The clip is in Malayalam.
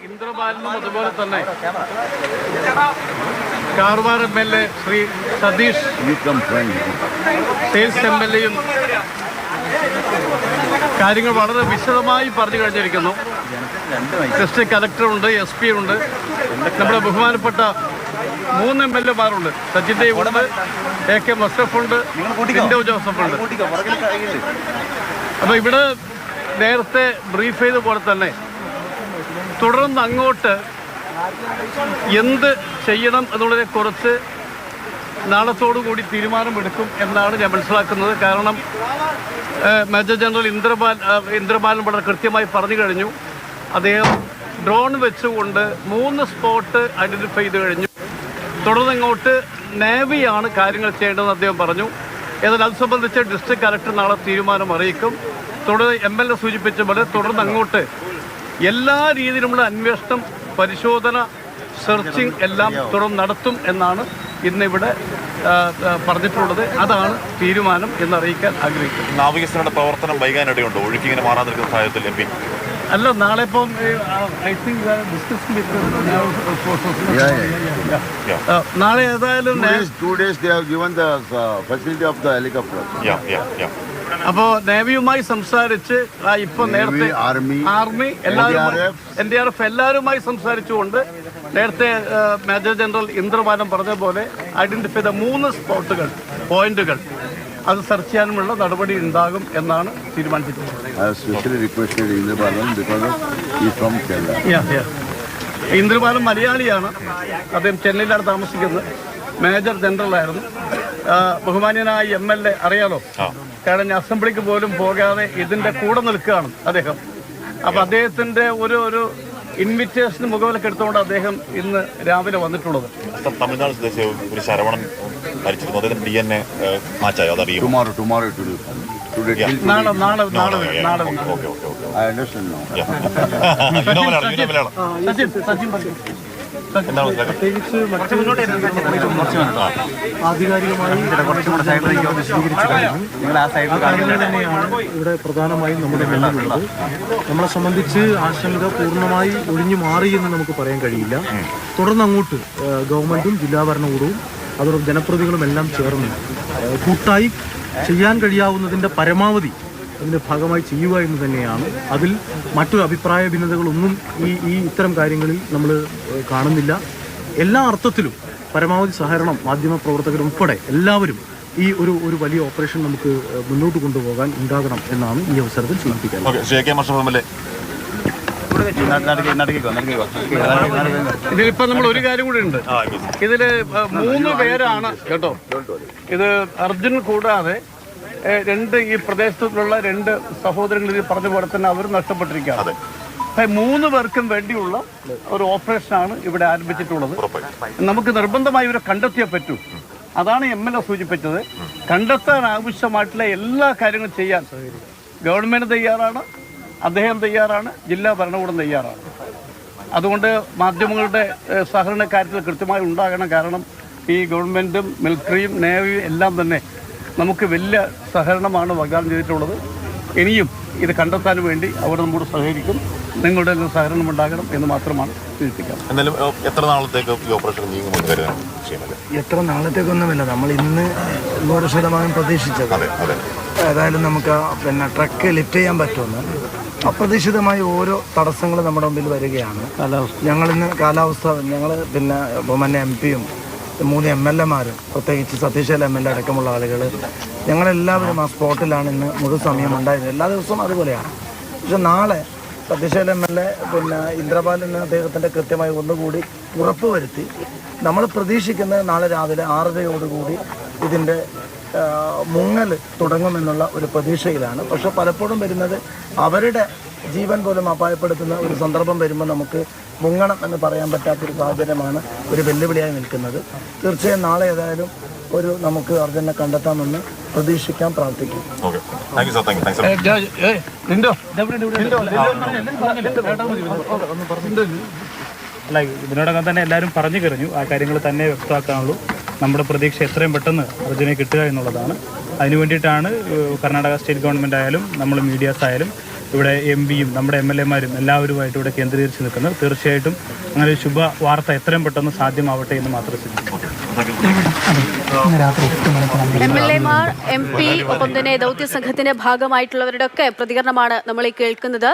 ഇന്ദ്രബാലനും അതുപോലെ തന്നെ കാർവാർ MLA ശ്രീ സതീഷ് സെയിൽസ് MLAയും കാര്യങ്ങൾ വളരെ വിശദമായി പറഞ്ഞു കഴിഞ്ഞിരിക്കുന്നു. ഡിസ്ട്രിക്ട് കളക്ടറുണ്ട്, SP ഉണ്ട്, നമ്മുടെ ബഹുമാനപ്പെട്ട 3 MLAമാരുണ്ട്. സച്ചിൻ ദേവ് ഉണ്ട്, AK മസ്റഫ് ഉണ്ട്, ജിൻഡോ ജോസഫ് ഉണ്ട്. അപ്പോൾ ഇവിടെ നേരത്തെ ബ്രീഫ് ചെയ്ത പോലെ തന്നെ തുടർന്ന് അങ്ങോട്ട് എന്ത് ചെയ്യണം എന്നുള്ളതിനെക്കുറിച്ച് നാളത്തോടുകൂടി തീരുമാനമെടുക്കും എന്നാണ് ഞാൻ മനസ്സിലാക്കുന്നത്. കാരണം മേജർ ജനറൽ ഇന്ദ്രബാലൻ വളരെ കൃത്യമായി പറഞ്ഞു കഴിഞ്ഞു. അദ്ദേഹം ഡ്രോൺ വെച്ചുകൊണ്ട് 3 സ്പോട്ട് ഐഡൻറ്റിഫൈ ചെയ്ത് കഴിഞ്ഞു. തുടർന്ന് ഇങ്ങോട്ട് നേവിയാണ് കാര്യങ്ങൾ ചെയ്യേണ്ടതെന്ന് അദ്ദേഹം പറഞ്ഞു. ഏതായാലും അത് സംബന്ധിച്ച് ഡിസ്ട്രിക്ട് കളക്ടർ നാളെ തീരുമാനം അറിയിക്കും. തുടർന്ന് MLA സൂചിപ്പിച്ച പോലെ തുടർന്ന് അങ്ങോട്ട് എല്ലാ രീതിയിലുമുള്ള അന്വേഷണം, പരിശോധന, സെർച്ചിങ് എല്ലാം തുടർന്ന് നടത്തും എന്നാണ് ഇന്നിവിടെ പറഞ്ഞിട്ടുള്ളത്. അതാണ് തീരുമാനം എന്നറിയിക്കാൻ ആഗ്രഹിക്കുന്നത്. നാവികസേനയുടെ പ്രവർത്തനം വൈകാനിടയുണ്ടോ? ഒഴുക്കിങ്ങനെ മാറാൻ നിൽക്കുന്ന സാഹചര്യത്തിൽ MP അല്ല, നാളെ ഇപ്പം നാളെ ഏതായാലും അപ്പോൾ നേവിയുമായി സംസാരിച്ച് ഇപ്പൊ നേരത്തെ ആർമി എല്ലാവരും NDRF എല്ലാവരുമായി സംസാരിച്ചുകൊണ്ട് നേരത്തെ മേജർ ജനറൽ ഇന്ദ്രബാലൻ പറഞ്ഞ പോലെ ഐഡന്റിഫൈ ചെയ്ത 3 പോയിന്റുകൾ അത് സെർച്ച് ചെയ്യാനുമുള്ള നടപടി ഉണ്ടാകും എന്നാണ് തീരുമാനിച്ചിട്ടുള്ളത്. ഇന്ദ്രബാലൻ മലയാളിയാണ്. അദ്ദേഹം ചെന്നൈയിലാണ് താമസിക്കുന്നത്. മേജർ ജനറലായിരുന്നു. ബഹുമാന്യനായ MLA അറിയാലോ, കാരണം ഞാൻ അസംബ്ലിക്ക് പോലും പോകാതെ ഇതിന്റെ കൂടെ നിൽക്കുകയാണ് അദ്ദേഹം. അപ്പൊ അദ്ദേഹത്തിന്റെ ഒരു ഇൻവിറ്റേഷന് മുഖവിലൊക്കെ എടുത്തുകൊണ്ട് അദ്ദേഹം ഇന്ന് രാവിലെ വന്നിട്ടുള്ളത്. തമിഴ്നാട് സ്വദേശി ഒരു ശരവണൻ മരിച്ചിരുന്നു. അദ്ദേഹം DNA മാച്ചായോ? അതറിയും. ആധികാരികമായി തന്നെയാണ് ഇവിടെ പ്രധാനമായും നമ്മുടെ മുന്നിലുള്ളത്. നമ്മളെ സംബന്ധിച്ച് ആശങ്ക പൂർണ്ണമായി ഒഴിഞ്ഞു മാറി എന്ന് നമുക്ക് പറയാൻ കഴിയില്ല. തുടർന്ന് അങ്ങോട്ട് ഗവൺമെന്റും ജില്ലാ ഭരണകൂടവും അതോടൊപ്പം ജനപ്രതിനിധികളും എല്ലാം ചേർന്ന് കൂട്ടായി ചെയ്യാൻ കഴിയാവുന്നതിൻ്റെ പരമാവധി അതിൻ്റെ ഭാഗമായി ചെയ്യുക എന്ന് തന്നെയാണ്. അതിൽ മറ്റൊരു അഭിപ്രായ ഭിന്നതകളൊന്നും ഈ ഇത്തരം കാര്യങ്ങളിൽ നമ്മൾ കാണുന്നില്ല. എല്ലാ അർത്ഥത്തിലും പരമാവധി സഹകരണം മാധ്യമപ്രവർത്തകരുൾപ്പെടെ എല്ലാവരും ഈ ഒരു വലിയ ഓപ്പറേഷൻ നമുക്ക് മുന്നോട്ട് കൊണ്ടുപോകാൻ ഉണ്ടാകണം എന്നാണ് ഈ അവസരത്തിൽ സൂചിപ്പിക്കുന്നത്. ഇതിലിപ്പോൾ നമ്മൾ ഒരു കാര്യം കൂടി ഉണ്ട്. ഇതില് 3 പേരാണ് കേട്ടോ. ഇത് അർജുൻ കൂടാതെ 2 ഈ പ്രദേശത്തുള്ള 2 സഹോദരങ്ങൾ ഇത് പറഞ്ഞ പോലെ തന്നെ അവർ നഷ്ടപ്പെട്ടിരിക്കുകയാണ്. 3 പേർക്കും വേണ്ടിയുള്ള ഒരു ഓപ്പറേഷനാണ് ഇവിടെ ആരംഭിച്ചിട്ടുള്ളത്. നമുക്ക് നിർബന്ധമായി ഇവരെ കണ്ടെത്തിയേ പറ്റൂ. അതാണ് MLA സൂചിപ്പിച്ചത്. കണ്ടെത്താൻ ആവശ്യമായിട്ടുള്ള എല്ലാ കാര്യങ്ങളും ചെയ്യാൻ ഗവൺമെന്റ് തയ്യാറാണ്, അദ്ദേഹം തയ്യാറാണ്, ജില്ലാ ഭരണകൂടം തയ്യാറാണ്. അതുകൊണ്ട് മാധ്യമങ്ങളുടെ സഹകരണ കാര്യത്തിൽ കൃത്യമായി ഉണ്ടാകണം. കാരണം ഈ ഗവൺമെൻറ്റും മിലിറ്ററിയും നേവിയും എല്ലാം തന്നെ നമുക്ക് വലിയ സഹകരണമാണ് വാഗ്ദാനം ചെയ്തിട്ടുള്ളത്. ഇനിയും ഇത് കണ്ടെത്താൻ വേണ്ടി അവർ നമ്മോട് സഹകരിക്കും. നിങ്ങളുടെ സഹകരണം ഉണ്ടാകണം എന്ന് മാത്രമാണ് സൂചിപ്പിക്കാം. എന്നാലും എത്ര നാളത്തേക്ക് ഈ ഓപ്പറേഷൻ നീങ്ങുമെന്ന് കരുതാൻ? എത്ര നാളത്തേക്കൊന്നുമില്ല, നമ്മൾ ഇന്ന് 100% പ്രതീക്ഷിച്ചത്. ഏതായാലും നമുക്ക് ട്രക്ക് ലിഫ്റ്റ് ചെയ്യാൻ പറ്റുമെന്ന് അപ്രതീക്ഷിതമായി ഓരോ തടസ്സങ്ങൾ നമ്മുടെ മുമ്പിൽ വരികയാണ്. ഞങ്ങളിന്ന് ഞങ്ങൾ ബഹുമാന്യ MPയും 3 MLAമാരും പ്രത്യേകിച്ച് സതീഷ് MLA അടക്കമുള്ള ആളുകൾ ഞങ്ങളെല്ലാവരും ആ സ്പോട്ടിലാണ് ഇന്ന് മുഴുവൻ സമയം ഉണ്ടായിരുന്നത്. എല്ലാ ദിവസവും അതുപോലെയാണ്. പക്ഷെ നാളെ സതീഷ് MLA ഇന്ദ്രബാലന് അദ്ദേഹത്തിൻ്റെ കൃത്യമായി ഒന്നുകൂടി ഉറപ്പുവരുത്തി നമ്മൾ പ്രതീക്ഷിക്കുന്നത് നാളെ രാവിലെ 6:30 ഇതിൻ്റെ മുങ്ങൽ തുടങ്ങുമെന്നുള്ള ഒരു പ്രതീക്ഷയിലാണ്. പക്ഷെ പലപ്പോഴും വരുന്നത് അവരുടെ ജീവൻ പോലും അപായപ്പെടുത്തുന്ന ഒരു സന്ദർഭം വരുമ്പോൾ നമുക്ക് മുങ്ങണം എന്ന് പറയാൻ പറ്റാത്തൊരു സാഹചര്യമാണ് ഒരു വെല്ലുവിളിയായി നിൽക്കുന്നത്. തീർച്ചയായും നാളെ ഏതായാലും നമുക്ക് അർജുനെ കണ്ടെത്താമെന്ന് പ്രതീക്ഷിക്കാൻ പ്രാർത്ഥിക്കും. അല്ല, ഇതിനോടകം തന്നെ എല്ലാവരും പറഞ്ഞു കഴിഞ്ഞു. ആ കാര്യങ്ങൾ തന്നെ വ്യക്തമാക്കാനുള്ളൂ. നമ്മുടെ പ്രതീക്ഷ എത്രയും പെട്ടെന്ന് അർജുനെ കിട്ടുക എന്നുള്ളതാണ്. അതിനു വേണ്ടിയിട്ടാണ് കർണാടക സ്റ്റേറ്റ് ഗവൺമെൻറ് ആയാലും നമ്മൾ മീഡിയാസ് ആയാലും ഇവിടെ MP-യും നമ്മുടെ MLA-മാരും എല്ലാവരുമായിട്ട് ഇവിടെ കേന്ദ്രീകരിച്ച് നിൽക്കുന്നത്. തീർച്ചയായിട്ടും അങ്ങനെ ഒരു ശുഭ വാർത്ത എത്രയും പെട്ടെന്ന് സാധ്യമാവട്ടെ എന്ന് മാത്രം ചിന്തിക്കുന്നു. MLA-മാർ, MP, ഒപ്പം തന്നെ ദൗത്യ സംഘത്തിന്റെ ഭാഗമായിട്ടുള്ളവരുടെ ഒക്കെ പ്രതികരണമാണ് നമ്മൾ ഈ കേൾക്കുന്നത്.